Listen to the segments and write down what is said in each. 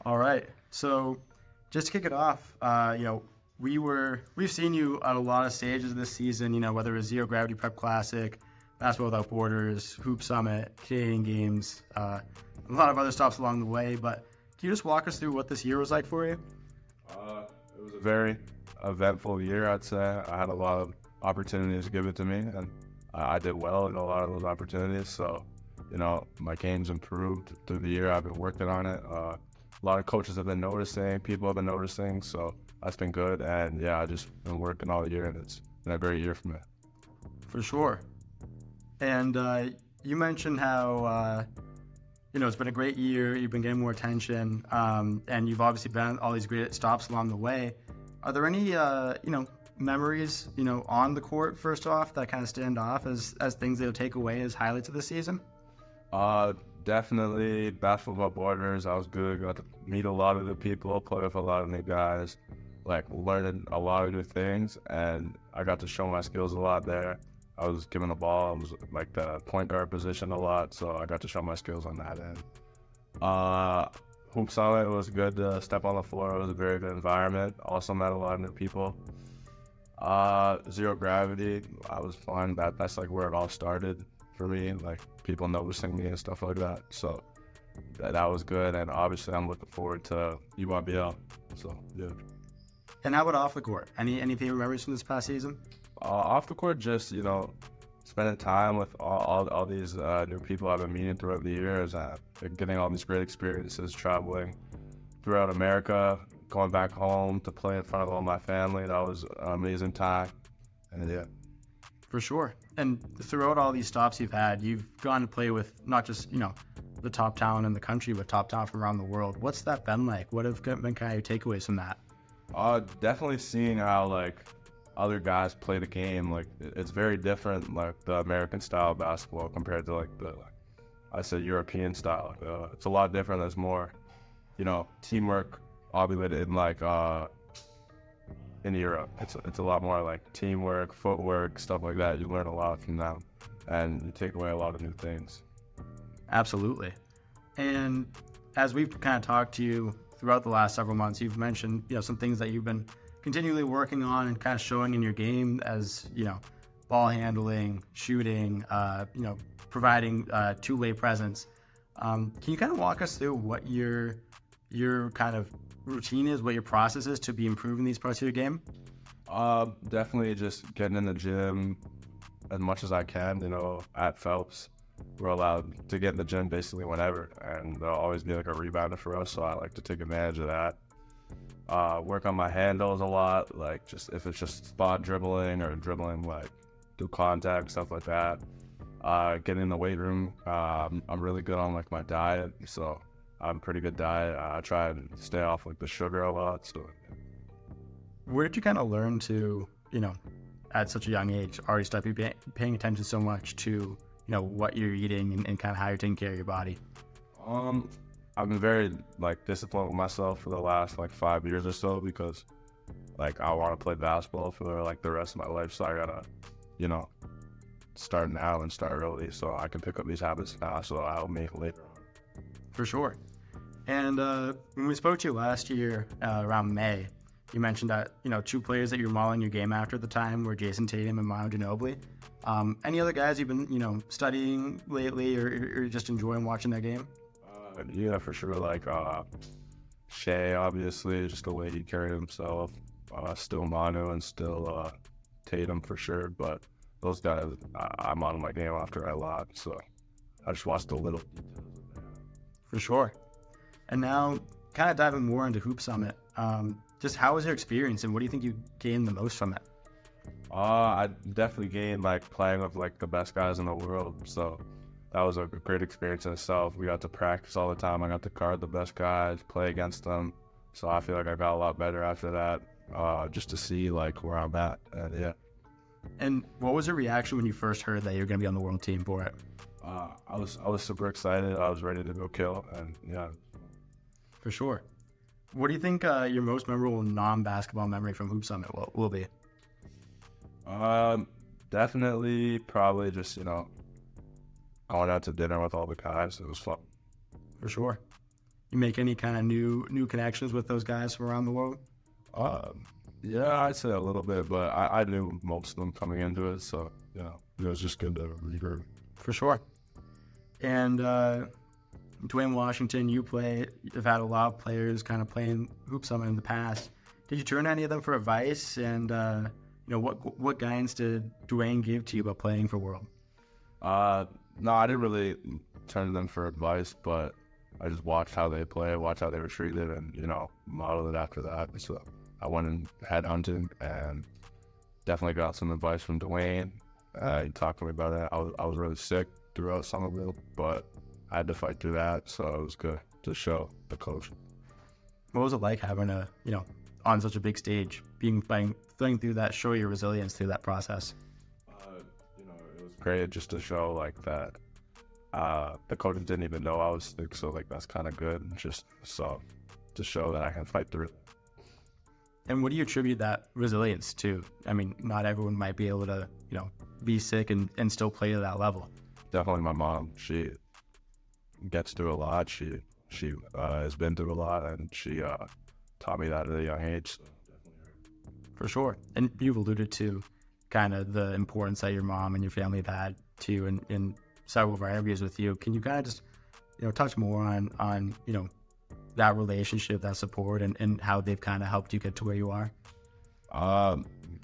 All right. So just to kick it off, we've seen you at a lot of stages this season, whether it's Zero Gravity Prep Classic, Basketball Without Borders, Hoop Summit, Canadian Games, a lot of other stops along the way. But can you just walk us through what this year was like for you? It was a very eventful year, I'd say. I had a lot of opportunities given to me, and I did well in a lot of those opportunities. So, my game's improved through the year. I've been working on it. A lot of coaches have been noticing, people have been noticing, so that's been good. And yeah, I just been working all year, and it's been a great year for me. For sure. And you mentioned how it's been a great year. You've been getting more attention, and you've obviously been on all these great stops along the way. Are there any memories on the court first off that kind of stand off as things that you'll take away as highlights of the season? Definitely Basketball Without Borders. I was good. Got to meet a lot of new people, play with a lot of new guys, learning a lot of new things, and I got to show my skills a lot there. I was given the ball. I was the point guard position a lot, so I got to show my skills on that end. Hoop Summit, it was good to step on the floor. It was a very good environment. Also met a lot of new people. Zero Gravity, I was fine. That's where it all started for me, people noticing me and stuff like that. So that was good, and obviously I'm looking forward to URBL. So yeah. And how about off the court? Any favorite memories from this past season? Off the court, just spending time with all these new people I've been meeting throughout the years, getting all these great experiences, traveling throughout America, going back home to play in front of all my family. That was an amazing time, and yeah. For sure. And throughout all these stops you've had, you've gone to play with not just, the top talent in the country, but top talent from around the world. What's that been like? What have been kind of your takeaways from that? Definitely seeing how, other guys play the game. It's very different, the American style of basketball compared to, European style. It's a lot different. There's more, teamwork, obviously, in Europe. It's a lot more teamwork, footwork, stuff like that. You learn a lot from them, and you take away a lot of new things. Absolutely. And as we've kind of talked to you throughout the last several months, you've mentioned, some things that you've been continually working on and kind of showing in your game as, ball handling, shooting, providing two-way presence. Can you kind of walk us through what your kind of routine is, what your process is to be improving these parts of your game? Definitely just getting in the gym as much as I can. At Phelps, we're allowed to get in the gym basically whenever, and there'll always be a rebounder for us, so I like to take advantage of that. Work on my handles a lot, if it's just spot dribbling or dribbling do contact, stuff like that. Getting in the weight room, I'm really good on my diet, so I'm pretty good diet. I try to stay off the sugar a lot. So where did you kind of learn to, at such a young age, already start paying attention so much to, what you're eating and kind of how you're taking care of your body? I've been very disciplined with myself for the last 5 years or so, because I want to play basketball for the rest of my life. So I gotta, start now and start early so I can pick up these habits now, so I'll help me later on. For sure. And when we spoke to you last year around May, you mentioned that, two players that you were modeling your game after at the time were Jason Tatum and Manu Ginobili. Any other guys you've been, studying lately or just enjoying watching their game? Yeah, for sure. Shea, obviously, just the way he carried himself. Still Manu and still Tatum for sure. But those guys, I model my game after a lot. So I just watched the little details of that. For sure. And now, kind of diving more into Hoop Summit, just how was your experience and what do you think you gained the most from it? I definitely gained playing with the best guys in the world. So that was a great experience in itself. We got to practice all the time. I got to guard the best guys, play against them. So I feel I got a lot better after that, just to see where I'm at. And yeah. And what was your reaction when you first heard that you were going to be on the world team for it? I was super excited. I was ready to go kill, and yeah. For sure. What do you think your most memorable non-basketball memory from Hoop Summit will be? Definitely, probably just going out to dinner with all the guys. It was fun. For sure. you make any kind of new connections with those guys from around the world? Yeah, I'd say a little bit, but I knew most of them coming into it, so it was just good to regroup. For sure. And Dwayne Washington, you've had a lot of players kind of playing hoops on in the past. Did you turn to any of them for advice? And what guidance did Dwayne give to you about playing for World? No, I didn't really turn to them for advice, but I just watched how they play, watched how they were treated, and modeled it after that. So I went and head hunting and definitely got some advice from Dwayne. He talked to me about it. I was really sick throughout Somerville, but I had to fight through that, so it was good to show the coach. What was it like having on such a big stage, playing through that, show your resilience through that process? It was great just to show like that. The coaches didn't even know I was sick, so like that's kind of good. Just to show that I can fight through it. And what do you attribute that resilience to? I mean, not everyone might be able to, be sick and still play to that level. Definitely my mom. She gets through a lot. She has been through a lot, and she taught me that at a young age. So definitely her. For sure. And you've alluded to kind of the importance that your mom and your family have had to you in several of our interviews with you. Can you kind of just, touch more on that relationship, that support, and how they've kind of helped you get to where you are?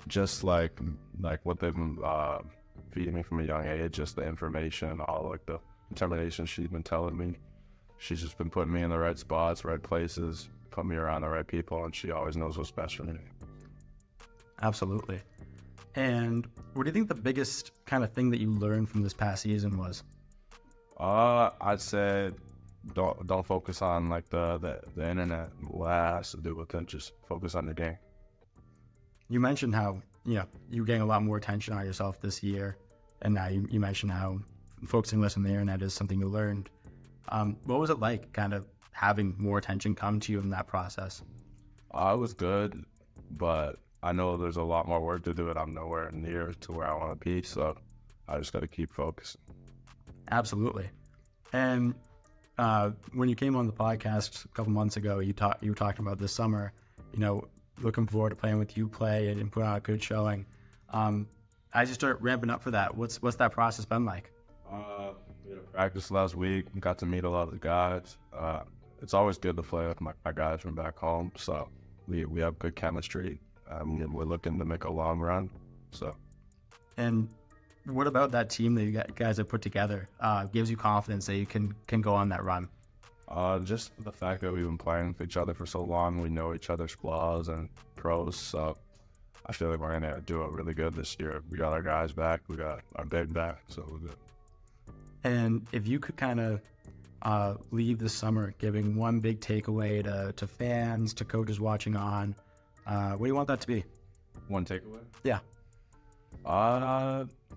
Just like what they've been feeding me from a young age, just the information, all like the determination she's been telling me. She's just been putting me in the right spots, right places, put me around the right people, and she always knows what's best for me. Absolutely. And what do you think the biggest kind of thing that you learned from this past season was? I'd say don't focus on like the internet, what it has to do with it. Just focus on the game. You mentioned how you're getting a lot more attention on yourself this year, and now you mentioned how focusing less on the internet is something you learned. What was it like kind of having more attention come to you in that process? It was good, but I know there's a lot more work to do, and I'm nowhere near to where I want to be, so I just got to keep focusing. Absolutely. And when you came on the podcast a couple months ago, you were talking about this summer, looking forward to playing with you and put on a good showing. As you start ramping up for that, what's that process been like? We had a practice last week, got to meet a lot of the guys. It's always good to play with my guys from back home, so we have good chemistry. We're looking to make a long run. So. And what about that team that you guys have put together gives you confidence that you can go on that run? Just the fact that we've been playing with each other for so long, we know each other's flaws and pros, so I feel like we're going to do it really good this year. We got our guys back, we got our big back, so we're good. And if you could kind of leave this summer giving one big takeaway to fans, to coaches watching on, what do you want that to be? One takeaway? Yeah.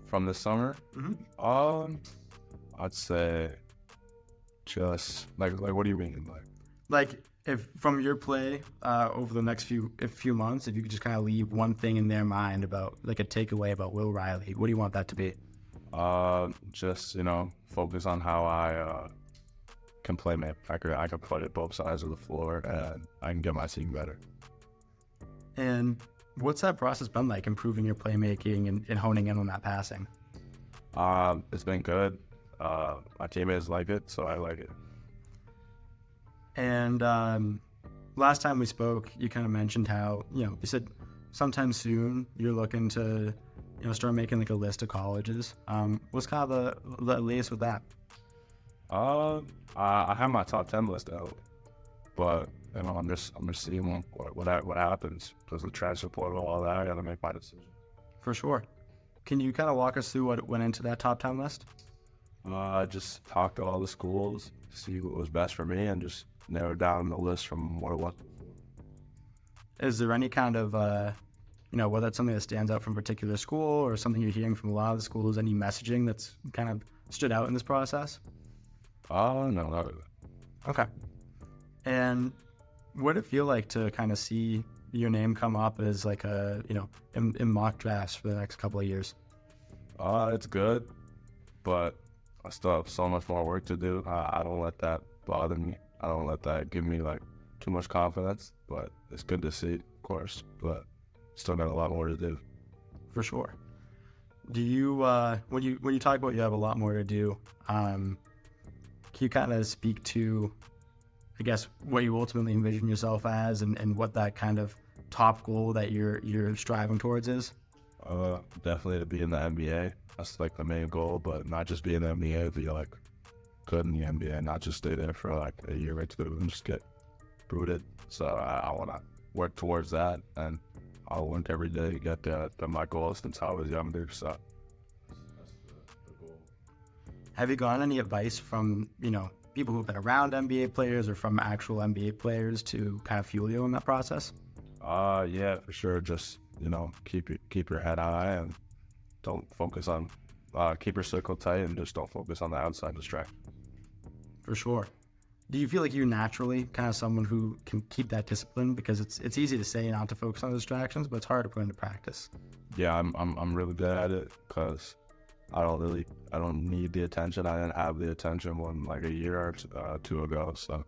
From the summer? Mm-hmm. I'd say just like what do you mean? Like if from your play over the next few months, if you could just kind of leave one thing in their mind about like a takeaway about Will Riley, what do you want that to be? Just focus on how I can play. I can play at both sides of the floor, and I can get my team better. And what's that process been like, improving your playmaking and honing in on that passing? It's been good. My teammates like it, so I like it. And last time we spoke, you kind of mentioned how, you said sometime soon you're looking to, start making like a list of colleges. What's kind of the latest with that? I have my top 10 list out, but I'm just seeing what happens. There's the transfer portal, all that. I got to make my decision. For sure. Can you kind of walk us through what went into that top 10 list? Just talk to all the schools, see what was best for me, and just narrow down the list from what it was before. Is there any kind of, whether it's something that stands out from a particular school or something you're hearing from a lot of the schools, any messaging that's kind of stood out in this process? No, not really. Okay. And what did it feel like to kind of see your name come up as like in mock drafts for the next couple of years? It's good, but I still have so much more work to do. I don't let that bother me. I don't let that give me like too much confidence, but it's good to see, of course, but still got a lot more to do. For sure. Do you, when you talk about you have a lot more to do, can you kind of speak to, I guess, what you ultimately envision yourself as, and what that kind of top goal that you're striving towards is? Definitely to be in the NBA. That's like the main goal, but not just be in the NBA, be like good in the NBA, not just stay there for like a year or two and just get booted. So I want to work towards that, and I'll work every day to get there. That's been my goal since I was younger. So that's the goal. Have you gotten any advice from, people who've been around NBA players or from actual NBA players to kind of fuel you in that process? Yeah, for sure. Just, keep your head high and don't focus on, keep your circle tight and just don't focus on the outside distraction. For sure. Do you feel like you're naturally kind of someone who can keep that discipline? Because it's easy to say not to focus on distractions, but it's hard to put into practice. Yeah, I'm really good at it because I don't need the attention. I didn't have the attention one like a year or two ago. So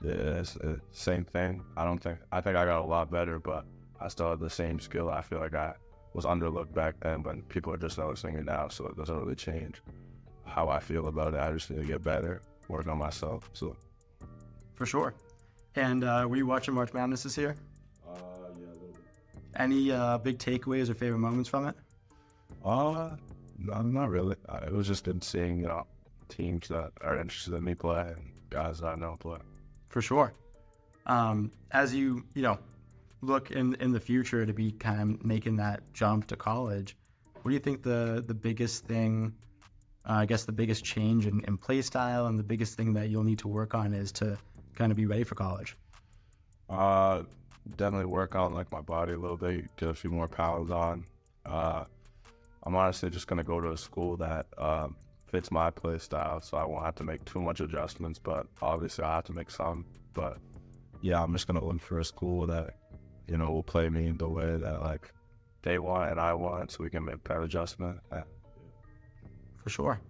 yeah, it's the same thing. I think I got a lot better, but I still have the same skill. I feel like I was underlooked back then, but people are just noticing it now, so it doesn't really change how I feel about it. I just need to get better, work on myself. So For sure. And were you watching March Madness this year? yeah, a little bit. Any big takeaways or favorite moments from it? No, not really. It was just good seeing teams that are interested in me play and guys that I know play. For sure. As you look in the future to be kind of making that jump to college, what do you think the biggest thing, I guess the biggest change in play style and the biggest thing that you'll need to work on is to kind of be ready for college? Definitely work on like my body a little bit, get a few more pounds on. I'm honestly just gonna go to a school that fits my play style, so I won't have to make too much adjustments, but obviously I have to make some. But yeah, I'm just gonna look for a school that will play me the way that like they want and I want, so we can make that adjustment. Yeah. For sure.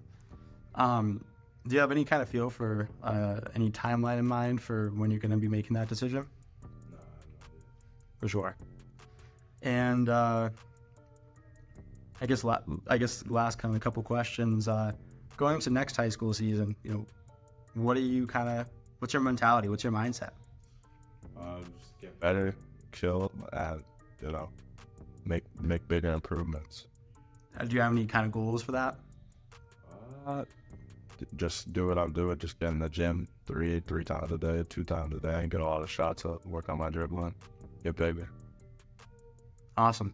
Do you have any kind of feel for any timeline in mind for when you're going to be making that decision? No. For sure. And I guess last kind of a couple questions. Going into next high school season, what's your mentality? What's your mindset? Just get better, chill, and make bigger improvements. Do you have any kind of goals for that? Just do what I'm doing. Just get in the gym three times a day, 2 times a day, and get a lot of shots up. Work on my dribbling. Get bigger. Awesome.